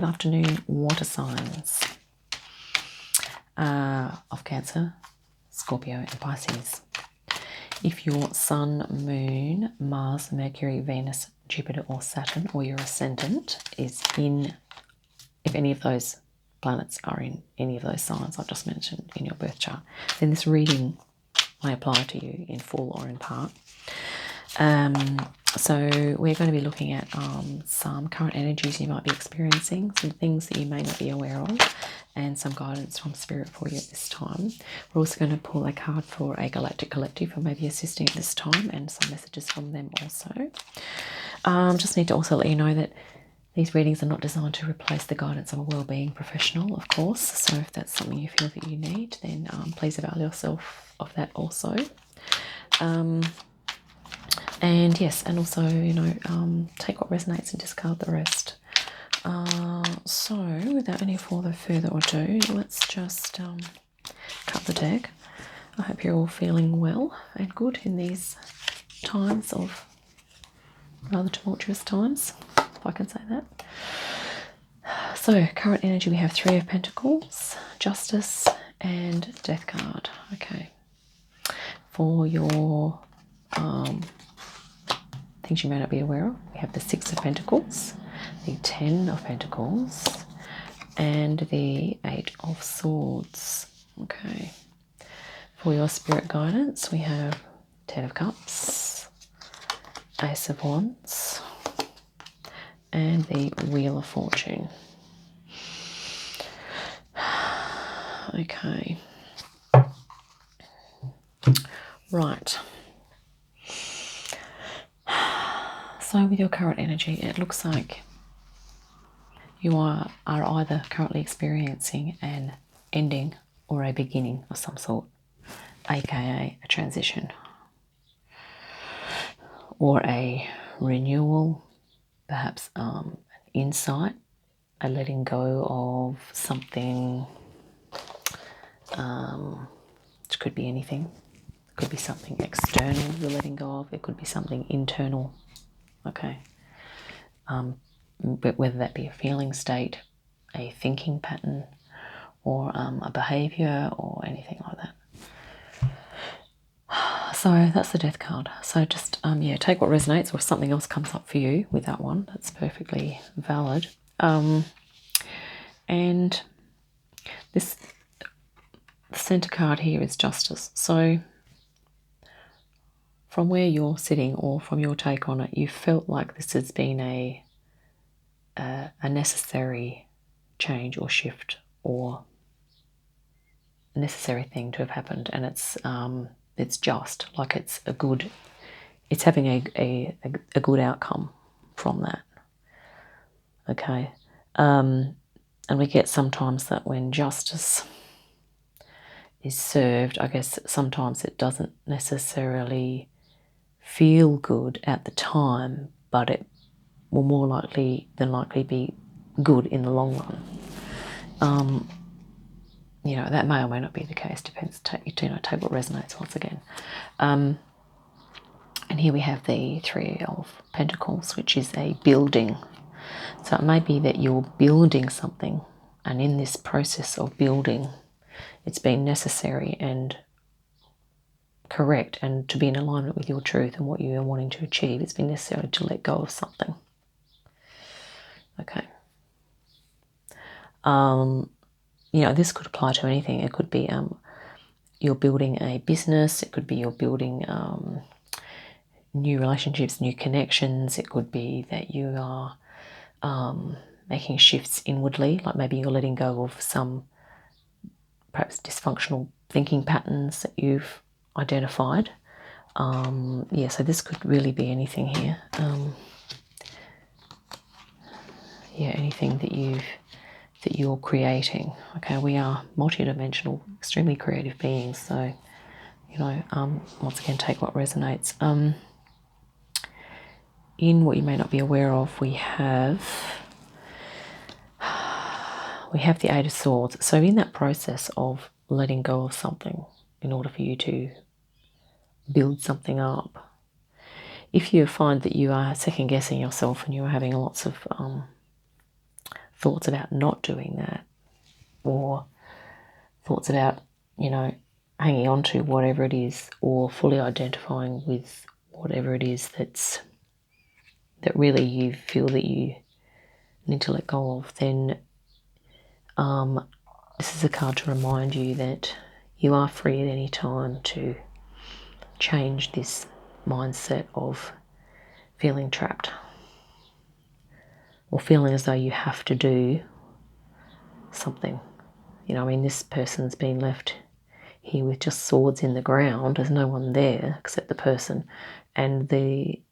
Good afternoon, water signs of Cancer, Scorpio and Pisces. If your Sun, Moon, Mars, Mercury, Venus, Jupiter or Saturn or your ascendant is in, if any of those planets are in any of those signs I've just mentioned in your birth chart, then this reading may apply to you in full or in part. So we're going to be looking at some current energies you might be experiencing, some things that you may not be aware of, and some guidance from Spirit for you at this time. We're also going to pull a card for a galactic collective who may be assisting at this time, and some messages from them also. Just need to also let you know that these readings are not designed to replace the guidance of a well-being professional, of course. So if that's something you feel that you need, then please avail yourself of that also. And yes, and also, take what resonates and discard the rest. So without any further ado, let's just cut the deck. I hope you're all feeling well and good in these times of rather tumultuous times, if I can say that. So current energy, we have Three of Pentacles, Justice and Death card. Okay. For your things you may not be aware of, we have the Six of Pentacles, the Ten of Pentacles, and the Eight of Swords. Okay. For your spirit guidance, we have Ten of Cups, Ace of Wands, and the Wheel of Fortune. Okay. Right. So with your current energy, it looks like you are either currently experiencing an ending or a beginning of some sort, aka a transition, or a renewal, perhaps an insight, a letting go of something, which could be anything. It could be something external you're letting go of. It could be something internal. Okay. But whether that be a feeling state, a thinking pattern, or a behavior, or anything like that. So that's the Death card. So just take what resonates, or if something else comes up for you with that one, that's perfectly valid. And this, the center card here is Justice. So from where you're sitting, or from your take on it, you felt like this has been a necessary change or shift, or a necessary thing to have happened, and it's just like it's having a good outcome from that. Okay. And we get sometimes that when justice is served, I guess sometimes it doesn't necessarily feel good at the time, but it will more likely than likely be good in the long run. That may or may not be the case. Depends. Take what resonates once again. And here we have the Three of Pentacles, which is a building. So it may be that you're building something, and in this process of building, it's been necessary and correct, and to be in alignment with your truth and what you are wanting to achieve, it's been necessary to let go of something. Okay. This could apply to anything. It could be you're building a business. It could be you're building new relationships, new connections. It could be that you are making shifts inwardly, like maybe you're letting go of some perhaps dysfunctional thinking patterns that you've identified. So this could really be anything here. Anything that you're creating. Okay, we are multidimensional, extremely creative beings. So, once again, take what resonates. In what you may not be aware of, we have the Eight of Swords. So in that process of letting go of something in order for you to build something up, if you find that you are second guessing yourself and you are having lots of thoughts about not doing that, or thoughts about, hanging on to whatever it is, or fully identifying with whatever it is that really you feel that you need to let go of, then this is a card to remind you that you are free at any time to change this mindset of feeling trapped or feeling as though you have to do something. This person's been left here with just swords in the ground. There's no one there except the person, and the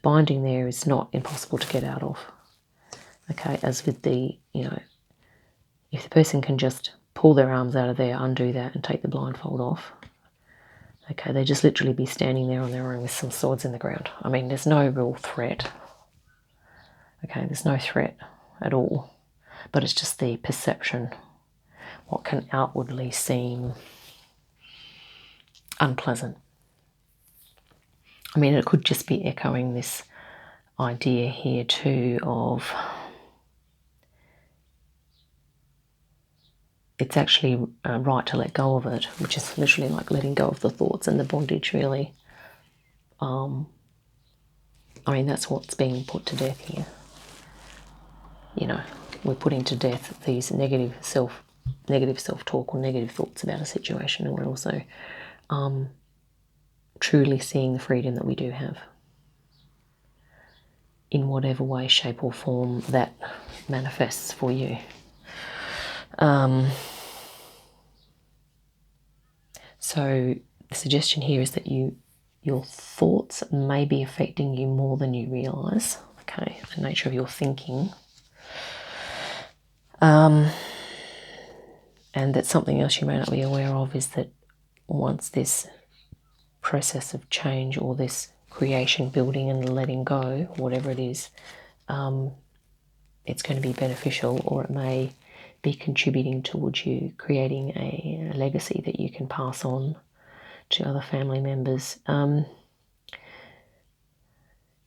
binding there is not impossible to get out of. Okay, as with the, if the person can just pull their arms out of there, undo that, and take the blindfold off, okay, they just literally be standing there on their own with some swords in the ground. There's no real threat. Okay, there's no threat at all, but it's just the perception, what can outwardly seem unpleasant. It could just be echoing this idea here too of it's actually right to let go of it, which is literally like letting go of the thoughts and the bondage, really. That's what's being put to death here. We're putting to death these negative self-talk or negative thoughts about a situation, and we're also truly seeing the freedom that we do have in whatever way, shape or form that manifests for you. So the suggestion here is that your thoughts may be affecting you more than you realise. Okay, the nature of your thinking. And that something else you may not be aware of is that once this process of change or this creation, building and letting go, whatever it is, it's going to be beneficial, or it may be contributing towards you creating a legacy that you can pass on to other family members.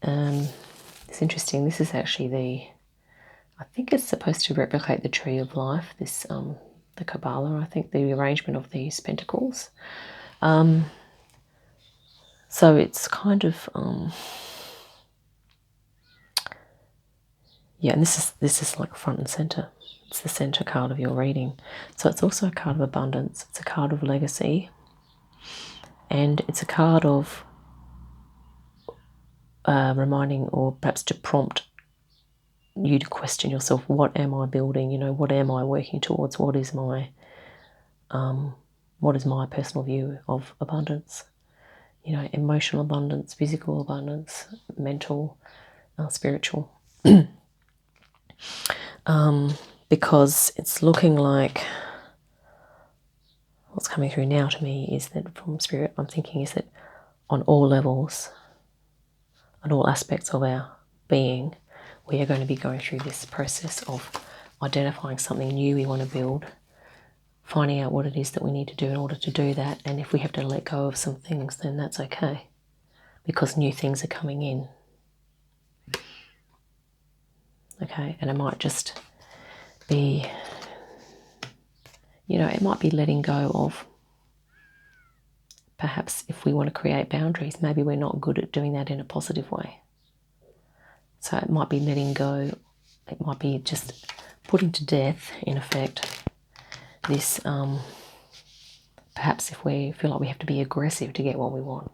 It's interesting. This is actually I think it's supposed to replicate the tree of life, this the Kabbalah, I think, the arrangement of these pentacles. So it's kind of and this is like front and center. It's the center card of your reading. So it's also a card of abundance. It's a card of legacy, and it's a card of reminding, or perhaps to prompt you to question yourself. What am I building? What am I working towards? What is my personal view of abundance? Emotional abundance, physical abundance, mental, spiritual. Because it's looking like what's coming through now to me is that from Spirit, I'm thinking is that on all levels, on all aspects of our being, we are going to be going through this process of identifying something new we want to build, finding out what it is that we need to do in order to do that, and if we have to let go of some things, then that's okay, because new things are coming in. Okay, and it might just be, it might be letting go of, perhaps if we want to create boundaries, maybe we're not good at doing that in a positive way. So it might be letting go, it might be just putting to death, in effect, this, perhaps if we feel like we have to be aggressive to get what we want,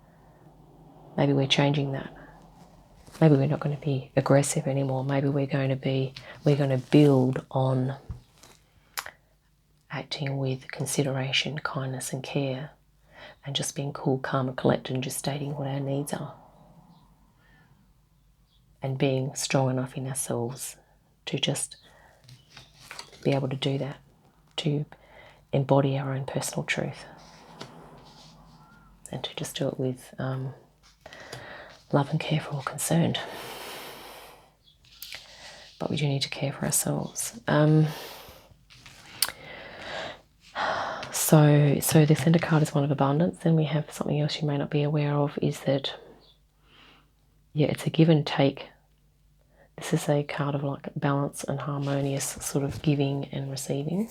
maybe we're changing that. Maybe we're not going to be aggressive anymore. Maybe we're going to build on acting with consideration, kindness and care, and just being cool, calm and collected, and just stating what our needs are. And being strong enough in ourselves to just be able to do that, to embody our own personal truth, and to just do it with love and care for all concerned. But we do need to care for ourselves. So the center card is one of abundance. Then we have something else you may not be aware of, is that, it's a give and take. This is a card of like balance and harmonious sort of giving and receiving.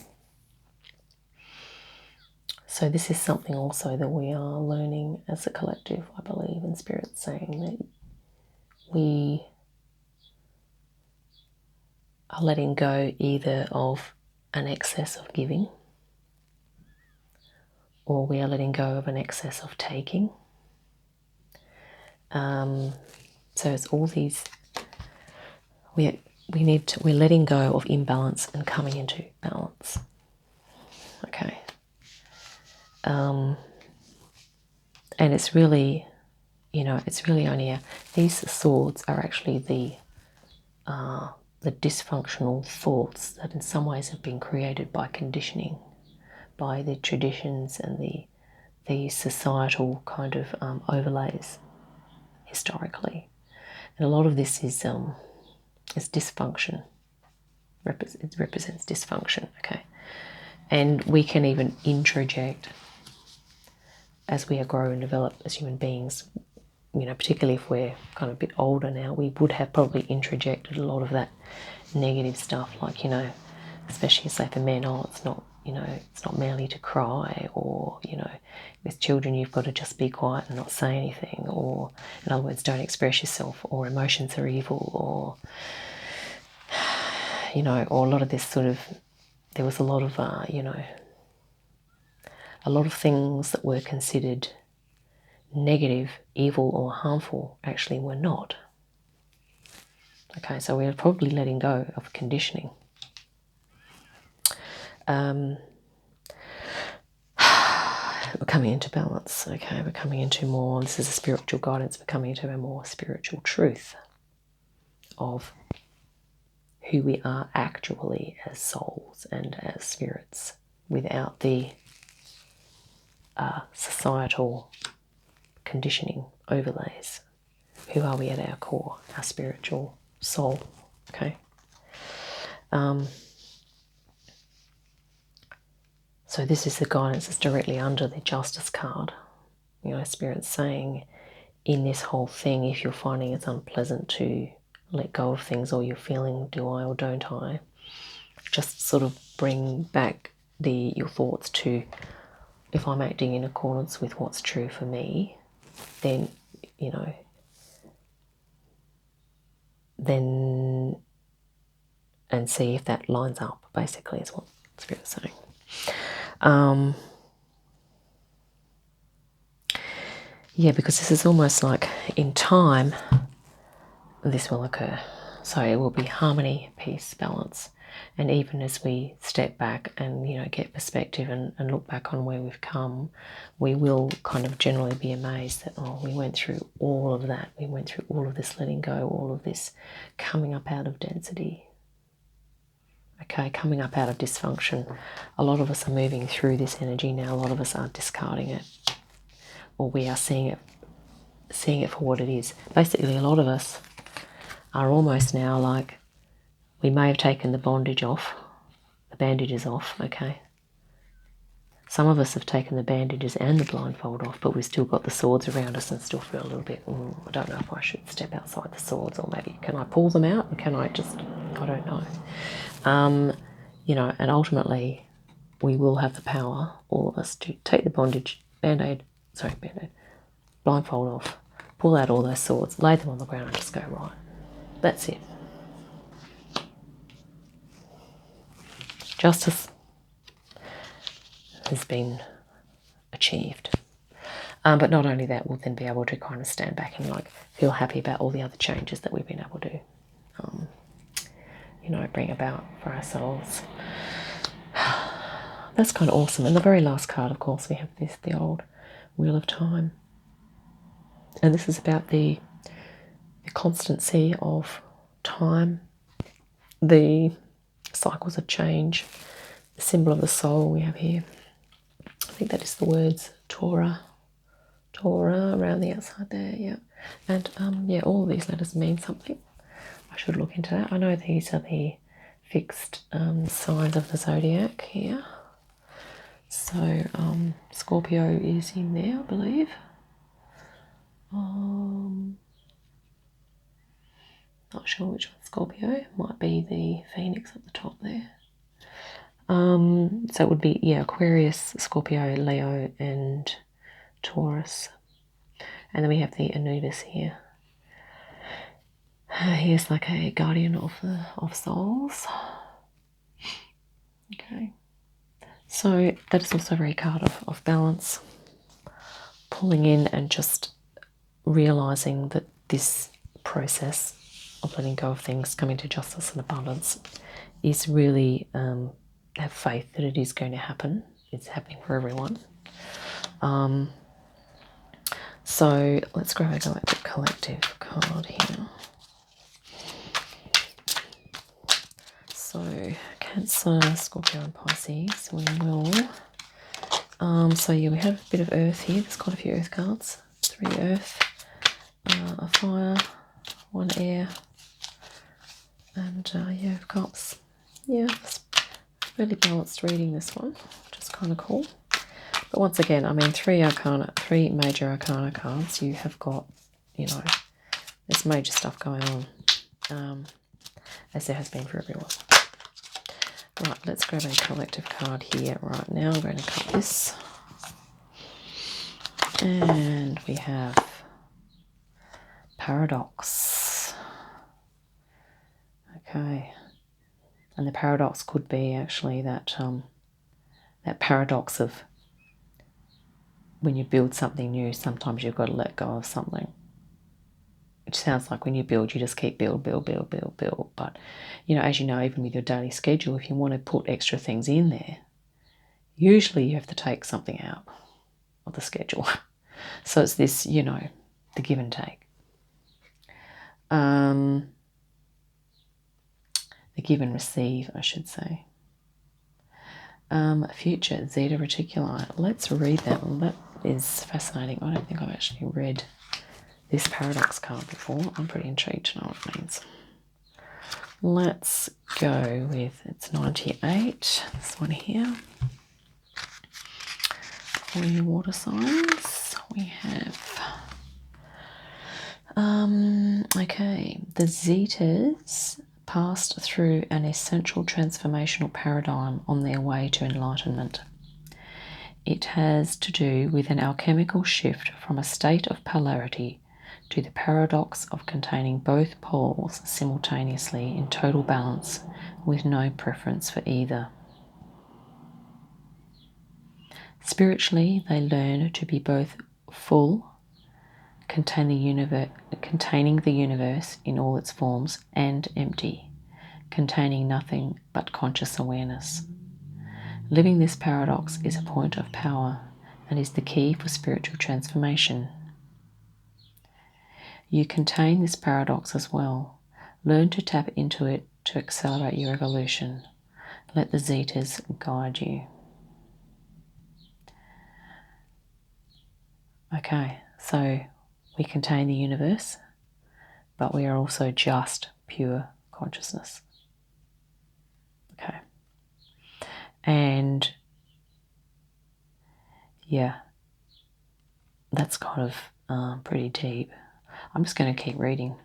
So this is something also that we are learning as a collective, I believe, in Spirit, saying that we are letting go either of an excess of giving, or we are letting go of an excess of taking. So it's all these, we're letting go of imbalance and coming into balance. Okay. And it's really, it's really only these swords are actually the dysfunctional thoughts that in some ways have been created by conditioning, by the traditions and the societal kind of overlays historically. And a lot of this is dysfunction. It represents dysfunction, okay? And we can even introject as we grow and develop as human beings, particularly if we're kind of a bit older now, we would have probably introjected a lot of that negative stuff, like, especially say for men, it's not, it's not manly to cry, or, with children you've got to just be quiet and not say anything, or in other words, don't express yourself, or emotions are evil, or, or a lot of this sort of, there was a lot of, a lot of things that were considered negative, evil, or harmful actually were not. Okay, so we're probably letting go of conditioning. We're coming into balance, okay? We're coming into more, this is a spiritual guidance, we're coming into a more spiritual truth of who we are actually as souls and as spirits, without the societal conditioning overlays. Who are we at our core, our spiritual soul, okay? So this is the guidance that's directly under the Justice card. Spirit's saying in this whole thing, if you're finding it's unpleasant to let go of things, or you're feeling, do I or don't I, just sort of bring back your thoughts to, if I'm acting in accordance with what's true for me, then, and see if that lines up, basically, is what Spirit's saying. Yeah, because this is almost like in time this will occur. So it will be harmony, peace, balance. And even as we step back and, get perspective and look back on where we've come, we will kind of generally be amazed that, we went through all of that. We went through all of this letting go, all of this coming up out of density. Okay, coming up out of dysfunction. A lot of us are moving through this energy now. A lot of us are discarding it, or we are seeing it for what it is. Basically, a lot of us are almost now like, we may have taken the bandages off, okay? Some of us have taken the bandages and the blindfold off, but we've still got the swords around us and still feel a little bit, I don't know if I should step outside the swords, or maybe can I pull them out, and can I just, I don't know. And ultimately we will have the power, all of us, to take the band-aid, blindfold off, pull out all those swords, lay them on the ground and just go, right, that's it. Justice has been achieved. But not only that, we'll then be able to kind of stand back and feel happy about all the other changes that we've been able to, bring about for ourselves. That's kind of awesome. And the very last card, of course, we have the old Wheel of Time. And this is about the constancy of time, the cycles of change, the symbol of the soul we have here. I think that is the words Torah around the outside there, yeah. And all of these letters mean something. I should look into that. I know these are the fixed signs of the zodiac here. So Scorpio is in there, I believe. Not sure which one. Scorpio might be the Phoenix at the top there. So it would be, yeah, Aquarius, Scorpio, Leo, and Taurus. And then we have the Anubis here. He is like a guardian of souls. Okay. So that is also a very card of balance. Pulling in and just realizing that this process of letting go of things, coming to justice and abundance, is really have faith that it is going to happen. It's happening for everyone. So let's grab a galactic collective card here. So Cancer, Scorpio and Pisces, we will. So yeah, we have a bit of earth here. There's quite a few earth cards. 3 earth, a fire, 1 air, and yeah, cups. Yeah, it's really balanced reading, this one, which is kind of cool. But once again, I mean, 3 major arcana cards. You have got, you know, there's major stuff going on, as there has been for everyone. Right, let's grab a collective card here right now. I'm going to cut this. And we have paradox. Okay. And the paradox could be actually that that paradox of when you build something new, sometimes you've got to let go of something. Which sounds like when you build, you just keep build. But, you know, as you know, even with your daily schedule, if you want to put extra things in there, usually you have to take something out of the schedule. So it's this, you know, the give and take. The give and receive, I should say. Future, Zeta Reticuli. Let's read that one. That is fascinating. I don't think I've actually read this paradox card before. I'm pretty intrigued to know what it means. Let's go with, it's 98, this one here. For your water signs, we have, okay, the Zetas passed through an essential transformational paradigm on their way to enlightenment. It has to do with an alchemical shift from a state of polarity to the paradox of containing both poles simultaneously in total balance with no preference for either. Spiritually, they learn to be both full, containing the universe in all its forms, and empty, containing nothing but conscious awareness. Living this paradox is a point of power and is the key for spiritual transformation. You contain this paradox as well. Learn to tap into it to accelerate your evolution. Let the Zetas guide you. Okay, so we contain the universe, but we are also just pure consciousness. Okay. And yeah, that's kind of pretty deep. I'm just going to keep reading.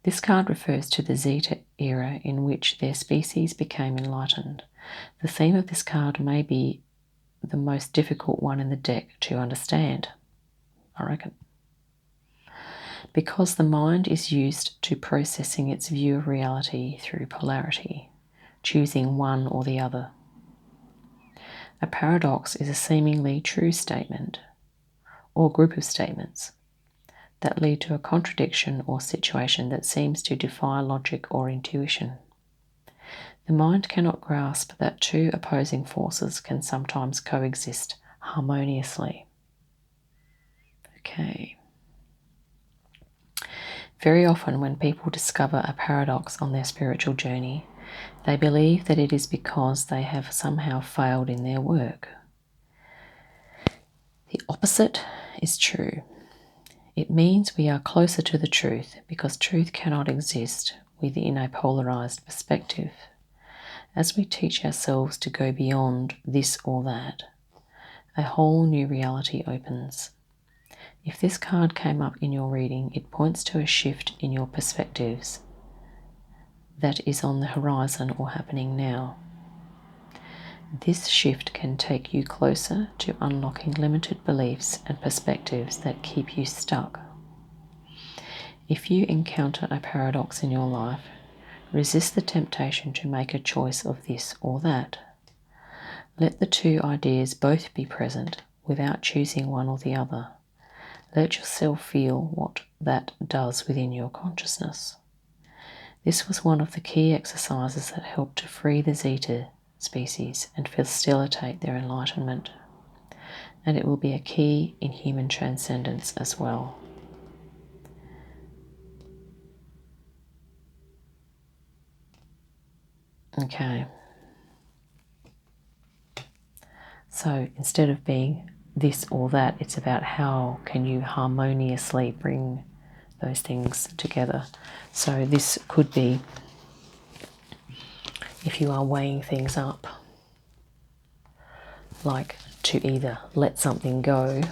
This card refers to the Zeta era in which their species became enlightened. The theme of this card may be the most difficult one in the deck to understand, I reckon. Because the mind is used to processing its view of reality through polarity, choosing one or the other. A paradox is a seemingly true statement or group of statements that lead to a contradiction or situation that seems to defy logic or intuition. The mind cannot grasp that two opposing forces can sometimes coexist harmoniously. Okay. Very often when people discover a paradox on their spiritual journey, they believe that it is because they have somehow failed in their work. The opposite is true. It means we are closer to the truth because truth cannot exist within a polarized perspective. As we teach ourselves to go beyond this or that, a whole new reality opens. If this card came up in your reading, it points to a shift in your perspectives that is on the horizon or happening now. This shift can take you closer to unlocking limited beliefs and perspectives that keep you stuck. If you encounter a paradox in your life, resist the temptation to make a choice of this or that. Let the two ideas both be present without choosing one or the other. Let yourself feel what that does within your consciousness. This was one of the key exercises that helped to free the Zeta species and facilitate their enlightenment. And it will be a key in human transcendence as well. Okay. So instead of being this or that, it's about how can you harmoniously bring those things together. So this could be, if you are weighing things up, like to either let something go,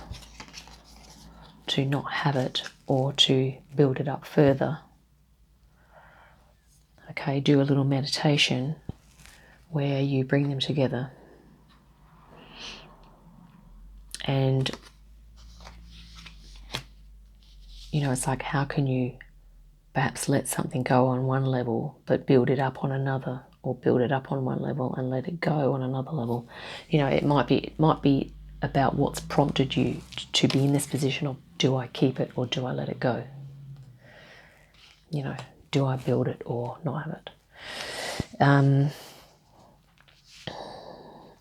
to not have it, or to build it up further. Okay, do a little meditation where you bring them together. And, you know, it's like, how can you perhaps let something go on one level, but build it up on another, or build it up on one level and let it go on another level? You know, it might be about what's prompted you to be in this position of, do I keep it or do I let it go? You know, do I build it or not have it?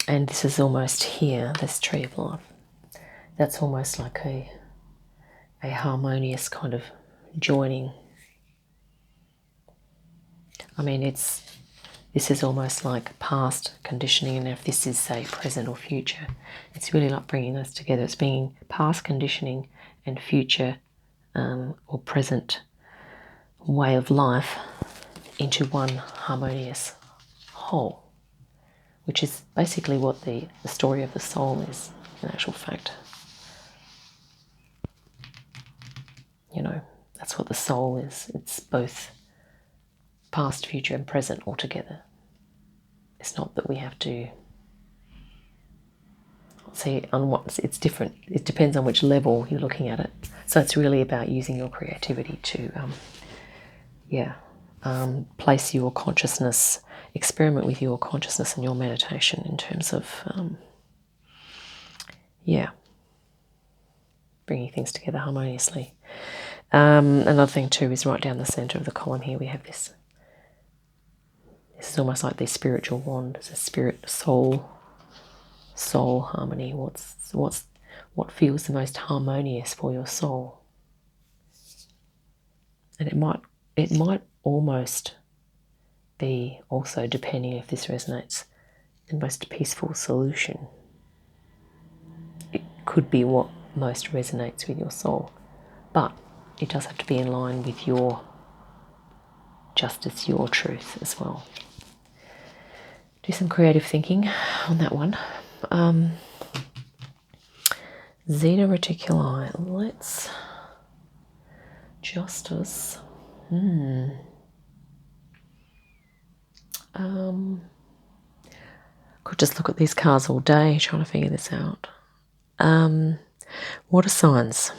And this is almost here, this tree of life. That's almost like a harmonious kind of joining. I mean, this is almost like past conditioning, and if this is, say, present or future, it's really like bringing those together. It's bringing past conditioning and future or present way of life into one harmonious whole, which is basically what the story of the soul is, in actual fact. You know, that's what the soul is. It's both past, future, and present all together. It's not that we have to see on what it's different. It depends on which level you're looking at it. So it's really about using your creativity to, place your consciousness, experiment with your consciousness and your meditation in terms of, bringing things together harmoniously. Another thing too is right down the center of the column here we have this. This is almost like the spiritual wand. It's a spirit, soul harmony. What feels the most harmonious for your soul? And it might almost be also, depending if this resonates, the most peaceful solution. It could be what most resonates with your soul, but it does have to be in line with your justice, your truth as well. Do some creative thinking on that one. Zeta Reticuli. Let's justice. Could just look at these cards all day trying to figure this out. Water signs.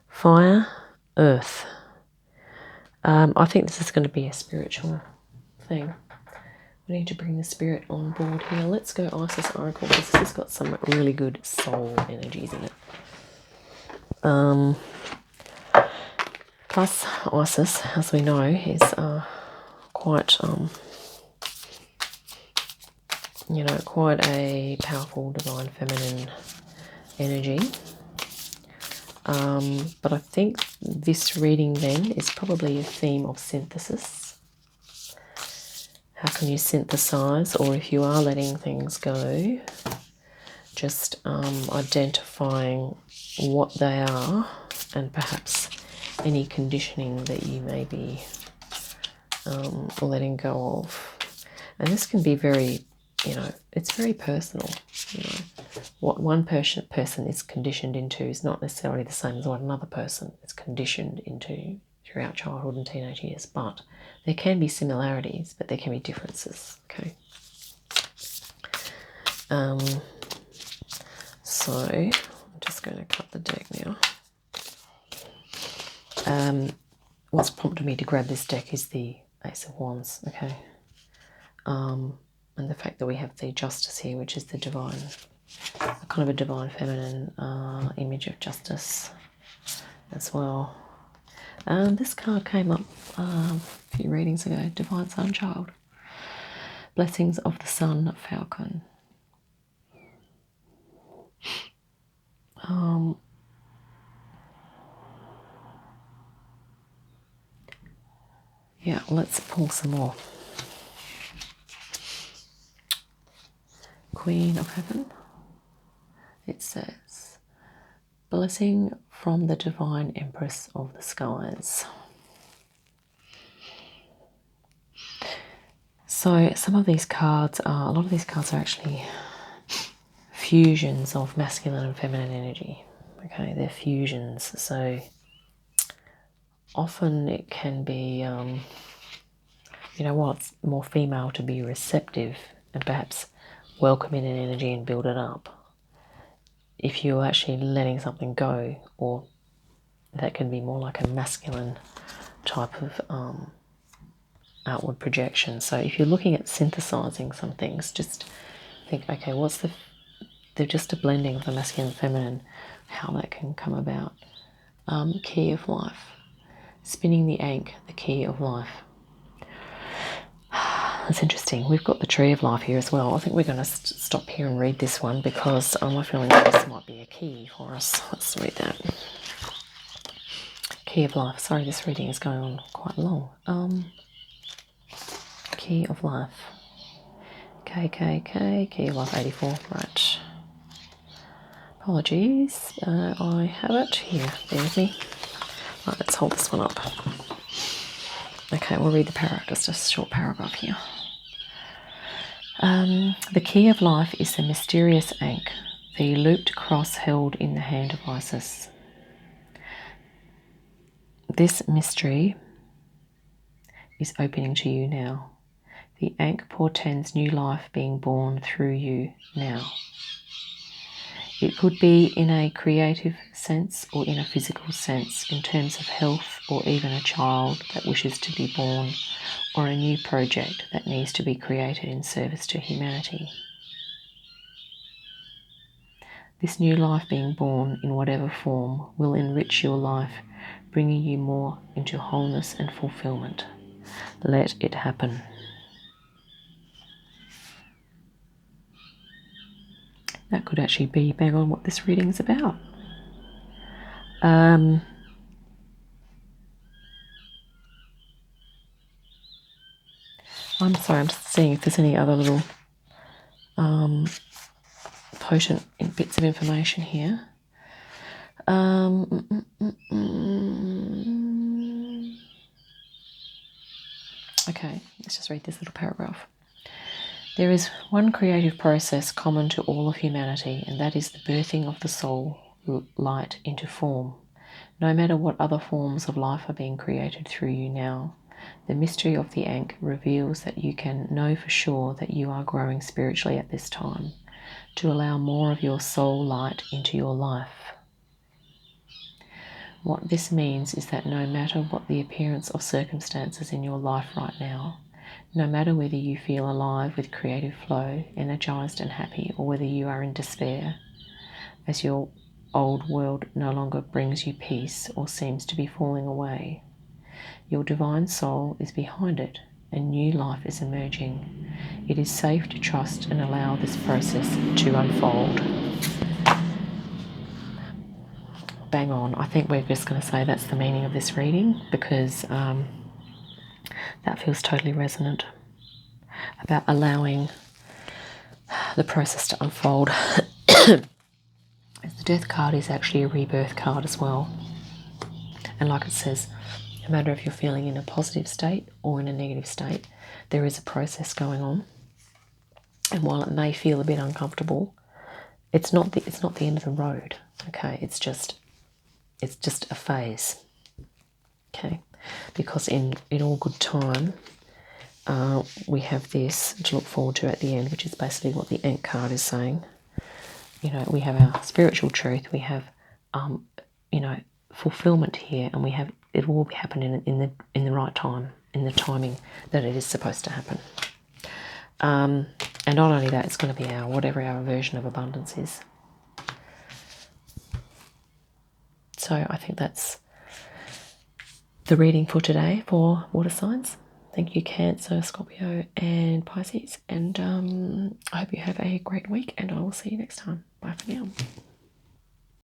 Fire, earth. I think this is going to be a spiritual thing. We need to bring the spirit on board here. Let's go Isis Oracle, because this has got some really good soul energies in it. Plus, Isis, as we know, is quite quite a powerful divine feminine energy. But I think this reading then is probably a theme of synthesis. How can you synthesize? Or if you are letting things go, just identifying what they are and perhaps any conditioning that you may be letting go of. And this can be very, it's very personal, what one person is conditioned into is not necessarily the same as what another person is conditioned into throughout childhood and teenage years. But there can be similarities, but there can be differences. Okay. So I'm just going to cut the deck now. What's prompted me to grab this deck is the Ace of Wands. Okay. And the fact that we have the Justice here, which is the divine, kind of a divine feminine image of justice as well. This card came up a few readings ago, Divine Sun Child. Blessings of the Sun Falcon. Yeah, let's pull some more. Queen of Heaven. It says, blessing from the Divine Empress of the Skies. So some of these cards are, a lot of these cards are actually fusions of masculine and feminine energy. Okay, they're fusions. So often it can be, you know what, it's more female to be receptive and perhaps welcome in an energy and build it up. If you're actually letting something go, or that can be more like a masculine type of outward projection. So if you're looking at synthesizing some things, just think, okay, what's they're just a blending of the masculine and feminine, how that can come about. Key of life. Spinning the ankh, the key of life. That's interesting. We've got the tree of life here as well. I think we're going to stop here and read this one because I'm feeling this might be a key for us. Let's read that. Key of life. Sorry, this reading is going on quite long. Key of life. KKK. Key of life 84. Right. Apologies. I have it here. Bear with me. Right, let's hold this one up. Okay, we'll read the paragraph, just a short paragraph here. The key of life is the mysterious ankh, the looped cross held in the hand of Isis. This mystery is opening to you now. The ankh portends new life being born through you now. It could be in a creative sense or in a physical sense, in terms of health, or even a child that wishes to be born, or a new project that needs to be created in service to humanity. This new life being born in whatever form will enrich your life, bringing you more into wholeness and fulfillment. Let it happen. That could actually be bang on what this reading is about. I'm sorry, I'm just seeing if there's any other little potent bits of information here. Okay, let's just read this little paragraph. There is one creative process common to all of humanity, and that is the birthing of the soul light into form. No matter what other forms of life are being created through you now, the mystery of the ankh reveals that you can know for sure that you are growing spiritually at this time, to allow more of your soul light into your life. What this means is that no matter what the appearance of circumstances in your life right now, no matter whether you feel alive with creative flow, energized and happy, or whether you are in despair, as your old world no longer brings you peace or seems to be falling away, your divine soul is behind it and new life is emerging. It is safe to trust and allow this process to unfold. Bang on. I think we're just going to say that's the meaning of this reading, because that feels totally resonant about allowing the process to unfold. The Death card is actually a rebirth card as well. And like it says, no matter if you're feeling in a positive state or in a negative state, there is a process going on. And while it may feel a bit uncomfortable, it's not the end of the road. Okay, it's just a phase. Okay, because in all good time, we have this to look forward to at the end, which is basically what the Ant card is saying. You know, we have our spiritual truth, we have, you know, fulfillment here, and we have it will be happening in the right time, in the timing that it is supposed to happen. And not only that, it's going to be whatever our version of abundance is. So I think that's the reading for today for water signs. Thank you, Cancer, Scorpio, and Pisces. And I hope you have a great week, and I will see you next time. Bye for now.